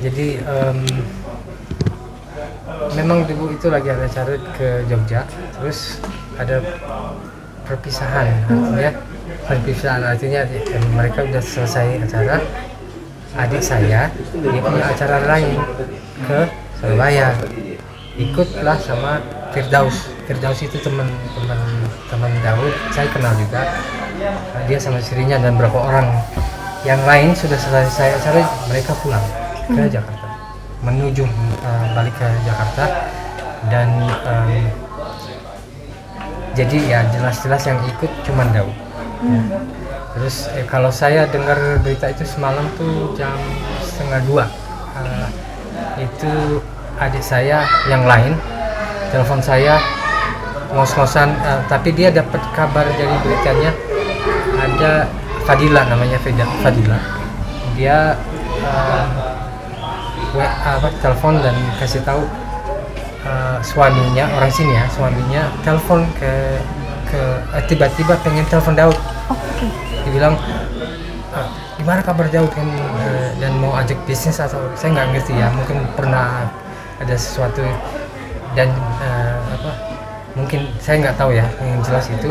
Jadi memang dulu itu lagi ada acara ke Jogja, terus ada perpisahan artinya mereka udah selesai acara, adik saya dia punya acara lain ke Surabaya, ikutlah sama Firdaus itu teman Daud, saya kenal juga. Dia sama istrinya dan beberapa orang yang lain sudah selesai acara, mereka pulang ke Jakarta, menuju balik ke Jakarta. Dan jadi ya jelas-jelas yang ikut cuma Daud ya. Terus kalau saya dengar berita itu semalam tuh jam 1:30, itu adik saya yang lain telepon saya ngos-ngosan, tapi dia dapat kabar dari beritanya ada Fadila, namanya Fadila, dia telepon dan kasih tahu suaminya, orang sini ya, suaminya telepon ke tiba-tiba pengen telepon Daud. Dia bilang gimana kabar Daud kan, dan mau ajak bisnis atau saya nggak ngerti ya, mungkin pernah ada sesuatu dan mungkin saya nggak tahu ya yang jelas itu.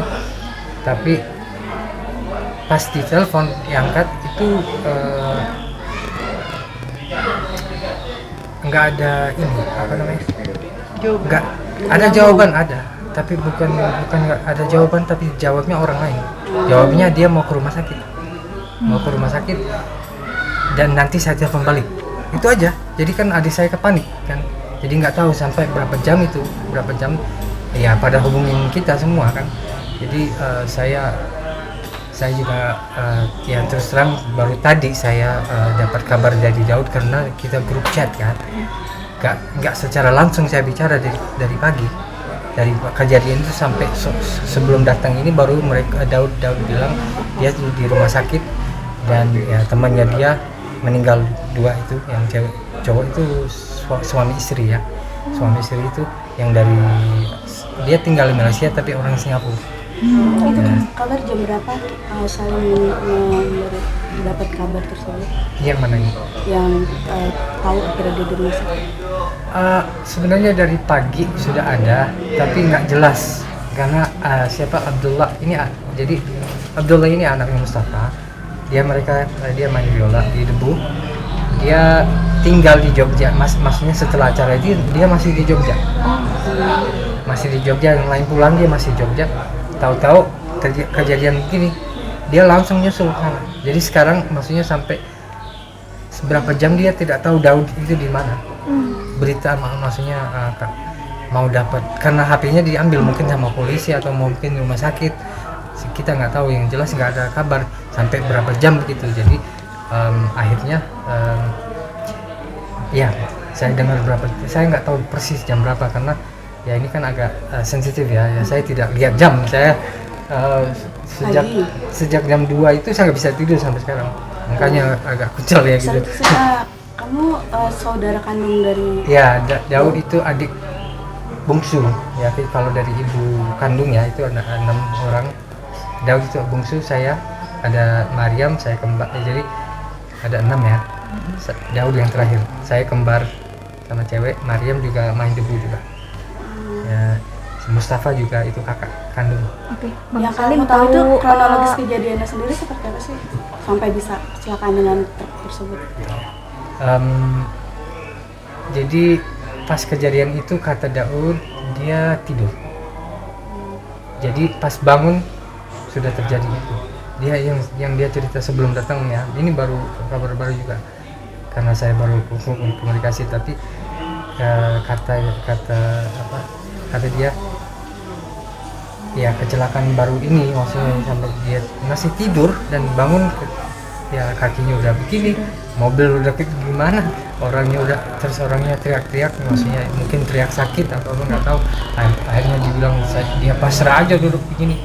Tapi pas di telepon diangkat itu nggak ada ini nggak ada jawaban, ada tapi bukan nggak ada jawaban, tapi jawabnya orang lain. Jawabnya dia mau ke rumah sakit dan nanti saya telepon balik, itu aja. Jadi kan adik saya kepanik kan, jadi nggak tahu sampai berapa jam ya pada hubungin kita semua kan. Jadi saya juga ya terus terang baru tadi saya dapat kabar dari Daud karena kita grup chat kan. Nggak secara langsung saya bicara dari pagi, dari kejadian itu sampai sebelum datang ini baru Daud bilang dia di rumah sakit dan ya temannya dia meninggal 2 itu, yang cowok itu suami istri itu yang dari dia tinggal di Malaysia tapi orang Singapura. Itu kabar jam berapa saling dapat kabar tersebut? Yang mana ini? Yang tahu berada di rumah sakit. Sebenarnya dari pagi sudah ada, tapi nggak jelas karena siapa Abdullah ini. Jadi Abdullah ini anaknya Mustafa. Dia main biola di Debu. Dia tinggal di Jogja. Maksudnya setelah acara itu dia masih di Jogja. Yang lain pulang, dia masih di Jogja. Tahu-tahu kejadian begini, dia langsung nyusul sana. Jadi sekarang maksudnya sampai seberapa jam dia tidak tahu Daud itu di mana. Berita maksudnya mau dapat karena HP-nya diambil mungkin sama polisi atau mungkin rumah sakit, kita nggak tahu. Yang jelas nggak ada kabar sampai berapa jam begitu. Jadi akhirnya ya saya dengar saya nggak tahu persis jam berapa karena ya ini kan agak sensitif ya. Saya tidak lihat jam. Saya sejak jam 2 itu saya nggak bisa tidur sampai sekarang, makanya agak kucel ya gitu. Kamu saudara kandung dari? Ya, Daud itu adik bungsu ya. Kalau dari ibu kandungnya itu ada 6 orang. Daud itu bungsu, saya ada Maryam, saya kembar, jadi ada 6 ya. Daud yang terakhir, saya kembar sama cewek. Maryam juga main debu juga ya. Mustafa juga itu kakak kandung. Oke. Ya, kamu tahu itu kronologis kejadiannya sendiri seperti apa sih sampai bisa kecelakaan dengan truk tersebut? Jadi pas kejadian itu kata Daud dia tidur. Jadi pas bangun sudah terjadi itu. Dia yang dia cerita sebelum datang ya. Ini baru kabar baru juga karena saya baru komunikasi, tapi kata dia ya kecelakaan baru ini, maksudnya sampai dia masih tidur dan bangun ya kakinya udah begini, mobil udah gimana, orangnya teriak-teriak, maksudnya mungkin teriak sakit atau nggak tahu. Akhirnya dibilang dia pasrah aja duduk begini,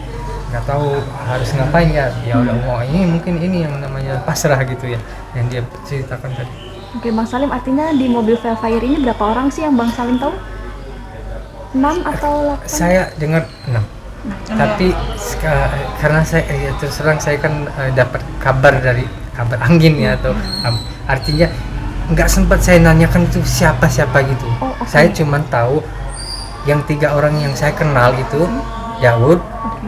nggak tahu harus ngapain ya. Ya udah mau ini mungkin ini yang namanya pasrah gitu ya, yang dia ceritakan tadi. Oke, Bang Salim, artinya di mobil Velfire ini berapa orang sih yang Bang Salim tahu? 6 atau 8? Saya dengar 6. Tapi karena saya terus terang saya kan dapat kabar dari kabar angin ya, atau artinya nggak sempat saya nanyakan itu siapa gitu. Oh, oke. Saya cuma tahu yang 3 orang yang saya kenal itu Yahud, Oke.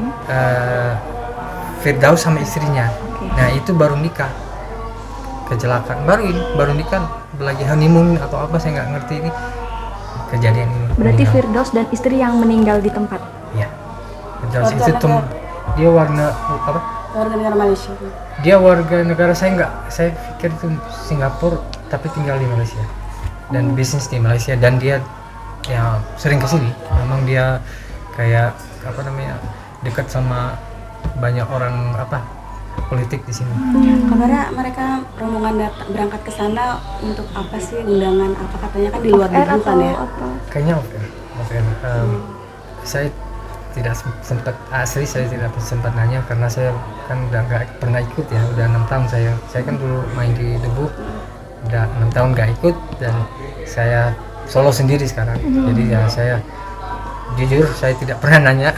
Firdaus sama istrinya. Oke. Nah itu baru nikah, kecelakaan baru nikah, lagi honeymoon atau apa saya nggak ngerti ini kejadian ini. Berarti meninggal. Firdaus dan istri yang meninggal di tempat. Ya, Firdaus Warga itu negara. dia warga apa? Warga negara Malaysia. Dia warga negara saya pikir itu Singapura tapi tinggal di Malaysia dan bisnis di Malaysia, dan dia ya sering kesini. Memang dia kayak apa namanya dekat sama banyak orang apa politik di sini. Kabarnya mereka rombongan berangkat ke sana untuk apa sih, undangan apa, katanya kan di luar Off air negeri kan ya. apa? Kayaknya off air. Saya tidak sempat asli, saya tidak sempat nanya karena saya kan udah nggak pernah ikut ya, udah 6 tahun saya kan dulu main di Debu, udah 6 tahun nggak ikut, dan saya solo sendiri sekarang. Jadi ya saya jujur saya tidak pernah nanya.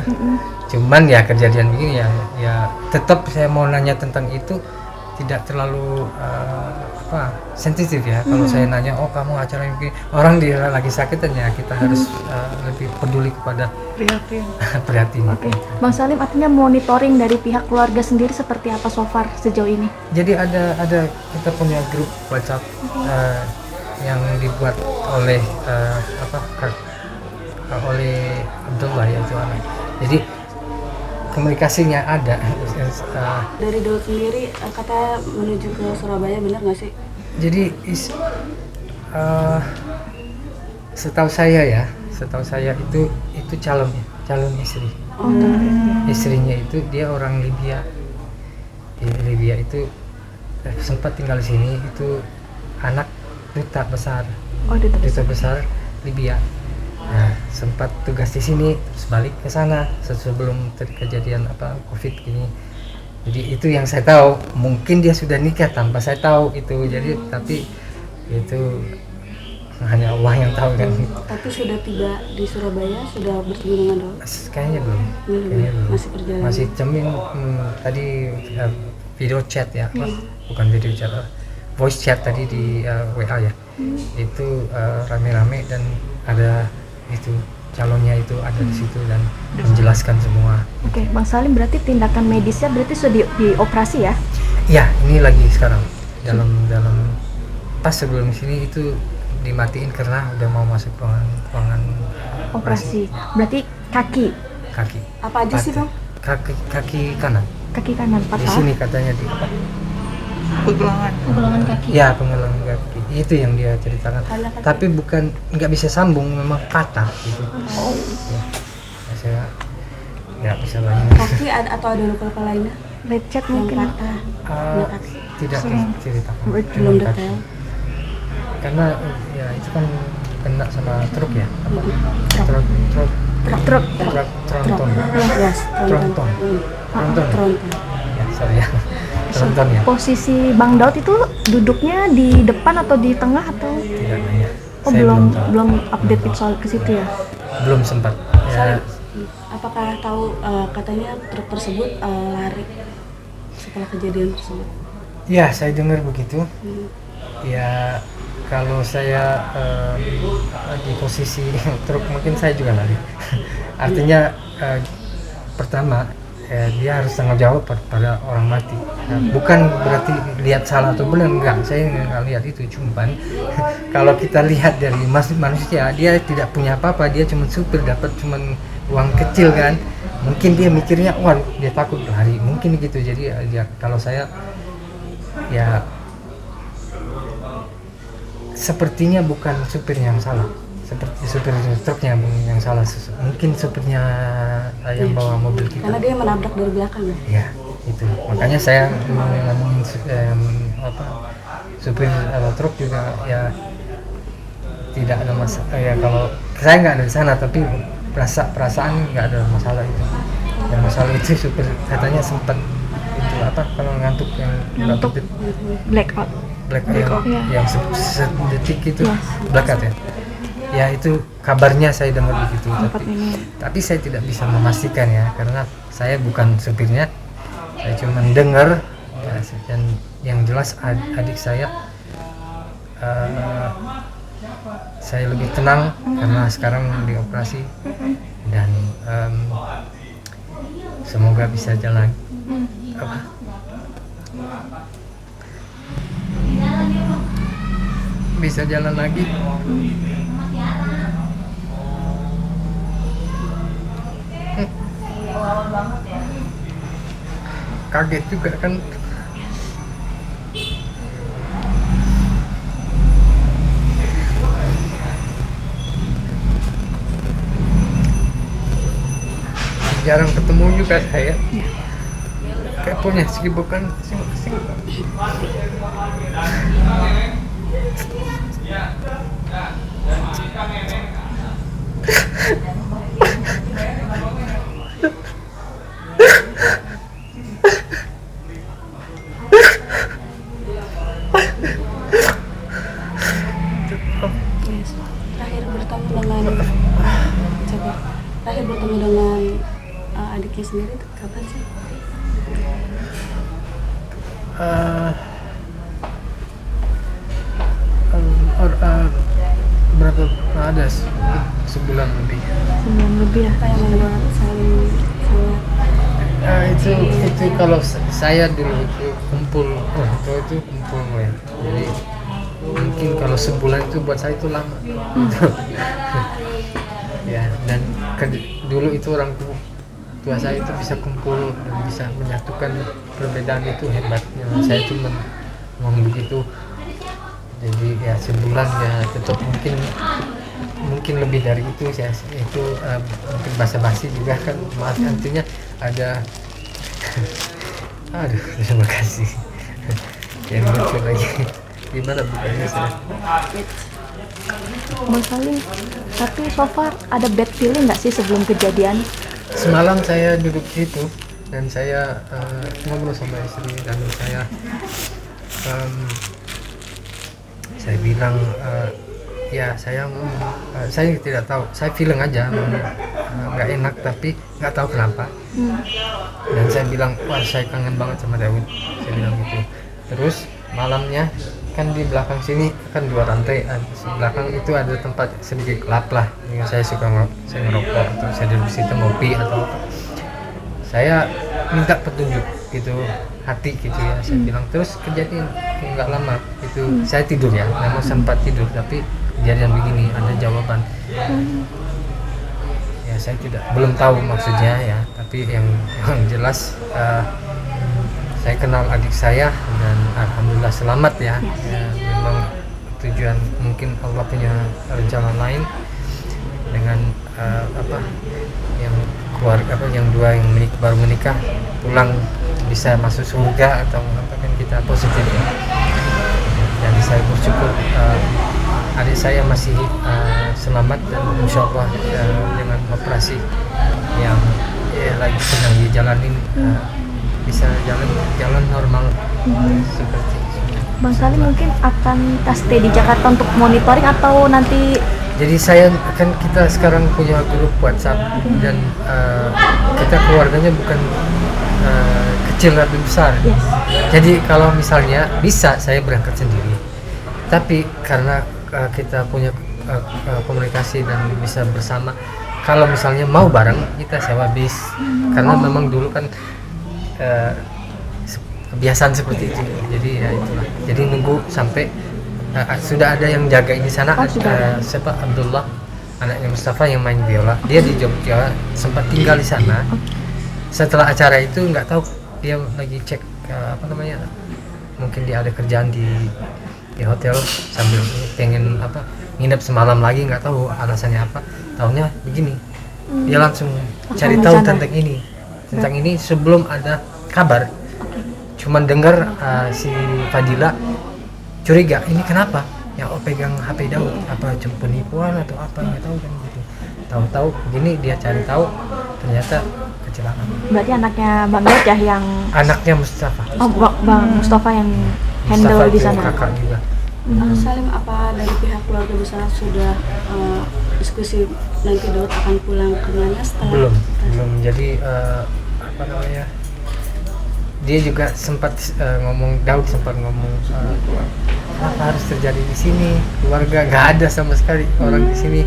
Cuman ya kejadian begini ya tetap saya mau nanya tentang itu tidak terlalu sensitif ya. Kalau saya nanya, oh kamu acara ini orang dia lagi sakit, ya kita harus lebih peduli kepada prihatin. Oke. Bang Salim, artinya monitoring dari pihak keluarga sendiri seperti apa so far sejauh ini? Jadi ada kita punya grup WhatsApp yang dibuat oleh oleh Abdullah ya itu anak. Jadi komunikasinya ada. Dari Daud sendiri kata menuju ke Surabaya, benar nggak sih? Jadi setahu saya itu calon istri. Istrinya itu dia orang Libya. Di Libya itu sempat tinggal di sini, itu anak duta besar. Oh, duta Duta besar Libya. Nah, sempat tugas di sini terus balik ke sana sebelum kejadian Covid gini. Jadi itu yang saya tahu. Mungkin dia sudah nikah tanpa saya tahu itu. Jadi tapi itu hanya Allah yang tahu kan. Tapi sudah tiba di Surabaya, sudah bertemu dengan Daud? Kayaknya belum. Masih perjalanan. Masih cemin tadi video chat ya, bukan video chat, voice chat tadi di WA ya. Itu rame-rame dan ada itu calonnya itu ada di situ dan menjelaskan semua. Oke, Bang Salim, berarti tindakan medisnya berarti sudah dioperasi ya? Ya, ini lagi sekarang dalam pas sebelum sini itu dimatiin karena udah mau masuk ruangan Operasi. Berarti kaki Apa aja sih, Bang? kaki kanan. kaki kanan Di patah. sini katanya di apa? Pegelangan kaki. Ya, penggelangan kaki. Itu yang dia ceritakan. Tapi bukan nggak bisa sambung, memang patah gitu. Ya, saya nggak bisa bayangin. Kaki atau ada luka-luka lainnya Lecet yang mungkin. patah? Ah, kaki. tidak diceritakan. Belum Cuman kaki. detail. Karena ya itu kan kena sama truk ya, apa? Truk. Tronton. Yes, Tronton. Tronton. Ya, sorry ya. Tronton ya. Posisi Bang Daud itu duduknya di depan atau di tengah atau? Tidak nanya. Oh, Saya tahu. belum update soal ke situ ya. Belum sempat. Ya, Apakah tahu katanya truk tersebut lari setelah kejadian tersebut? ya saya dengar begitu. Ya kalau saya di posisi truk mungkin saya juga lari. Artinya pertama dia harus tanggung jawab pada orang mati. Bukan berarti lihat salah atau benar, enggak. Saya nggak lihat itu. Cuman kalau kita lihat dari manusia, dia tidak punya apa-apa. Dia cuma supir, dapat cuma uang kecil kan. Mungkin dia mikirnya, wah dia takut lari. Mungkin gitu. Jadi ya kalau saya ya sepertinya bukan supirnya yang salah, seperti supir truknya yang salah, mungkin supirnya yang bawa mobil kita. Karena dia menabrak dari belakang ya? Ya itu makanya saya ngomongin supir truk juga ya tidak ada masalah ya. Kalau saya nggak ada di sana tapi perasaan nggak ada masalah itu. Yang masalah itu supir katanya sempat itu kalau ngantuk yang Ngantuk. Blackout. yang sedetik itu Yes. blackout ya. Ya itu kabarnya saya dengar begitu, Tempat ini. tapi saya tidak bisa memastikan ya karena saya bukan supirnya. Saya cuma dengar ya, dan yang jelas adik saya saya lebih tenang karena sekarang dioperasi dan semoga bisa jalan bisa jalan lagi. Kaget juga kan. Jarang ketemu juga saya. Kayak punya kesibukan. Terakhir bertemu dengan terakhir bertemu dengan adiknya sendiri itu kapan sih? Berapa ada sebulan lebih. Sebulan lebih ya. Apa yang membuat saling sangat Itu kalau saya dulu itu kumpul, itu kumpul ya. Jadi mungkin kalau sebulan itu buat saya itu lama. Ya, dan dulu itu orang tua saya itu bisa kumpul dan bisa menyatukan perbedaan, itu hebatnya. Saya cuma ngomong begitu. Jadi ya sebulan ya tetap mungkin lebih dari itu. Saya itu mungkin basa-basi juga kan, maaf artinya ada aduh terima kasih yang lucu lagi gimana bukannya saya Bang Salim, tapi so far ada bad feeling nggak sih sebelum kejadian? semalam saya duduk situ dan saya ngobrol sama istri dan saya bilang ya saya tidak tahu, saya feeling aja nggak enak tapi nggak tahu kenapa. Dan saya bilang wah saya kangen banget sama Daud, saya bilang gitu. Terus malamnya kan di belakang sini kan 2 rantai, di belakang itu ada tempat sedikit gelap lah, yang saya suka ngerokok atau saya duduk situ ngopi atau apa. Saya minta petunjuk gitu, hati gitu ya, saya bilang. Terus kejadian nggak lama itu saya tidur ya, memang sempat tidur tapi kejadian begini ada jawaban. Ya saya belum tahu maksudnya ya, tapi yang jelas saya kenal adik saya dan alhamdulillah selamat ya. Ya memang tujuan, mungkin Allah punya rencana lain dengan yang keluarga yang dua yang baru menikah pulang bisa masuk surga atau apa, kan kita positif ya. Dan saya bersyukur adik saya masih selamat dan insya Allah dengan operasi yang lagi sedang dijalanin bisa jalan normal seperti itu. Bang Salim mungkin akan stay di Jakarta untuk monitoring atau nanti? Jadi kita sekarang punya grup WhatsApp dan kita keluarganya bukan kecil atau besar. Yes. Jadi kalau misalnya bisa saya berangkat sendiri, tapi karena kita punya komunikasi dan bisa bersama, kalau misalnya mau bareng kita sewa bis, karena memang dulu kan kebiasaan seperti itu. Jadi ya itulah. Jadi nunggu sampai sudah ada yang jaga di sana. Siapa, Abdullah, anaknya Mustafa yang main biola, dia di Jogja, sempat tinggal di sana. Setelah acara itu nggak tahu dia lagi cek mungkin dia ada kerjaan di hotel sambil pengen nginep semalam lagi, nggak tahu alasannya apa. Taunya begini, dia langsung cari tahu tentang ini sebelum ada kabar. Cuman dengar si Fadila curiga, ini kenapa yang pegang HP Daud, apa penipuan atau apa, nggak tahu kan gitu. Tahu-tahu begini dia cari tahu, ternyata kecelakaan. Berarti anaknya Bang Daud ya yang? Anaknya Mustafa. Oh, Bang Mustafa yang handle di sana. Kakak juga. Salim, apa dari pihak keluarga besar sudah diskusi nanti Daud akan pulang ke mana setelah? Belum. Jadi dia juga sempat ngomong, Daud sempat ngomong, kenapa harus terjadi di sini, keluarga nggak ada sama sekali orang di sini.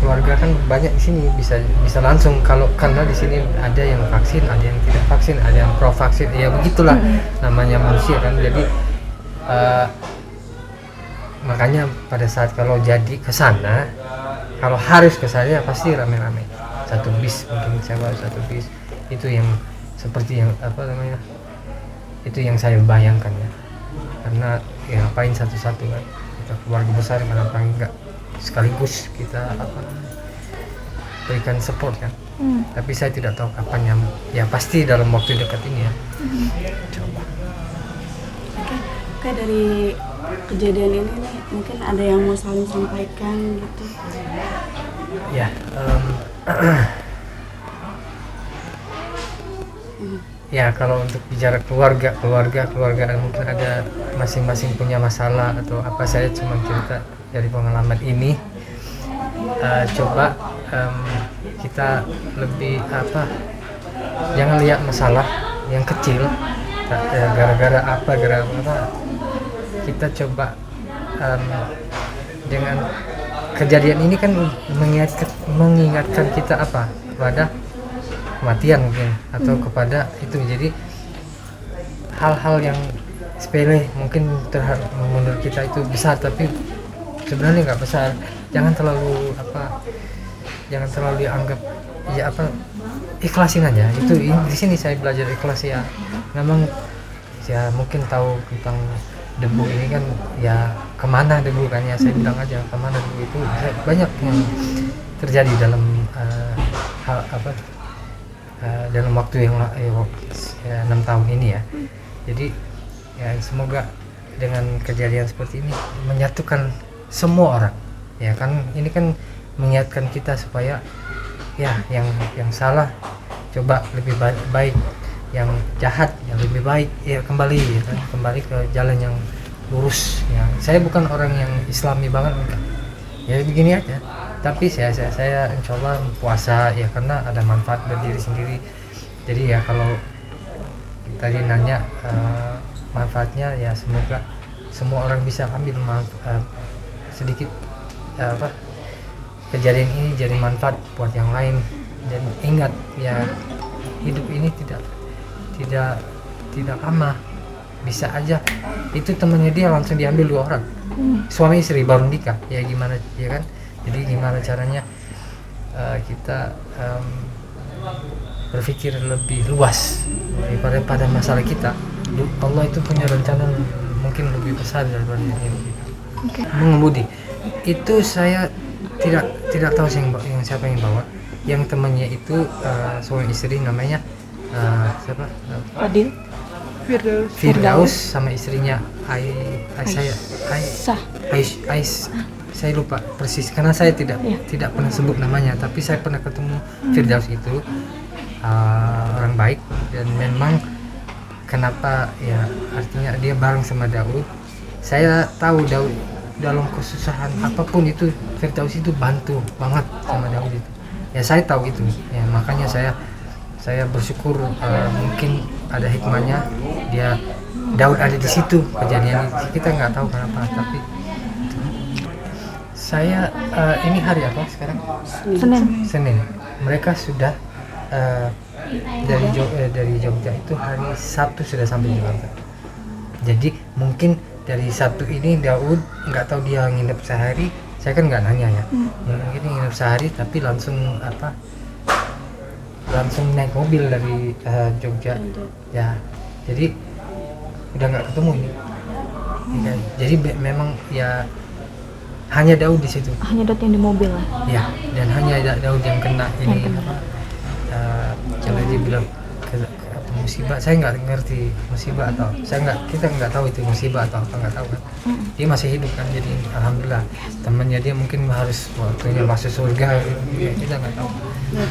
Keluarga kan banyak di sini, bisa langsung, kalau karena di sini ada yang vaksin, ada yang tidak vaksin, ada yang pro vaksin, ya begitulah namanya manusia kan. Jadi makanya pada saat kalau jadi ke sana, kalau harus ke sana ya pasti rame-rame, satu bis, mungkin sewa satu bis, itu yang seperti yang apa namanya, itu yang saya bayangkan ya. Karena ya ngapain satu-satu kan, kita keluarga besar, kenapa enggak sekaligus kita berikan support kan. Tapi saya tidak tahu kapan, ya pasti dalam waktu dekat ini ya. Coba. Oke, dari kejadian ini nih mungkin ada yang mau saling sampaikan gitu. Ya, ya kalau untuk bicara keluarga mungkin ada masing-masing punya masalah atau apa, saya cuma cerita dari pengalaman ini. Coba kita lebih jangan lihat masalah yang kecil gara-gara apa, kita coba dengan kejadian ini kan mengingatkan kita apa, kepada kematian mungkin, atau kepada itu. Jadi hal-hal yang sepele mungkin menurut kita itu besar, tapi sebenarnya nggak besar. Jangan terlalu dianggap ya ikhlasin aja. Itu di sini saya belajar ikhlas ya. Memang ya mungkin tahu tentang debu ini kan, ya kemana debu kan ya, saya bilang aja kemana debu itu. Banyak yang terjadi dalam dalam waktu yang 6 tahun ini ya. Jadi ya semoga dengan kejadian seperti ini menyatukan semua orang ya kan. Ini kan mengingatkan kita supaya ya yang salah coba lebih baik, yang jahat yang lebih baik ya kembali ya kan, kembali ke jalan yang lurus ya. Saya bukan orang yang Islami banget, enggak ya, begini aja. Tapi saya insyaallah puasa ya karena ada manfaat bagi diri sendiri. Jadi ya kalau tadi nanya manfaatnya, ya semoga semua orang bisa ambil sedikit kejadian ini jadi manfaat buat yang lain. Dan ingat ya, hidup ini tidak lama, bisa aja itu temannya dia langsung diambil 2 orang, suami istri baru nikah ya, gimana ya kan. Jadi gimana caranya kita berpikir lebih luas daripada masalah kita. Allah itu punya rencana mungkin lebih besar daripada ini kita. Mengemudi itu saya tidak tahu siapa yang bawa. Yang temannya itu suami istri, namanya siapa? Adil, Firdaus sama istrinya saya lupa persis karena saya tidak pernah sebut namanya, tapi saya pernah ketemu Firdaus itu orang baik. Dan memang kenapa ya, artinya dia bareng sama Daud. Saya tahu Daud dalam kesusahan apapun itu, Firdaus itu bantu banget sama Daud itu ya, saya tahu itu ya. Makanya saya bersyukur mungkin ada hikmahnya dia, Daud ada di situ kejadian itu. Kita nggak tahu kenapa, tapi saya ini hari apa sekarang? Senin. Mereka sudah dari Jogja itu hari Sabtu sudah sampai Jakarta. Jadi mungkin dari Sabtu ini Daud nggak tahu dia nginep sehari. Saya kan nggak nanya ya. Mungkin nginep sehari tapi langsung naik mobil dari Jogja ya. Jadi udah nggak ketemu ini. Ya, jadi memang ya hanya Daud di situ. Hanya Daud yang di mobil lah. Ya, dan hanya Daud yang kena ini. Kalau dia bilang musibah, saya nggak ngerti musibah atau kita nggak tahu itu musibah atau apa, nggak tahu kan. Dia masih hidup kan, jadi alhamdulillah. Temannya dia mungkin harus waktunya masuk surga, kita nggak tahu.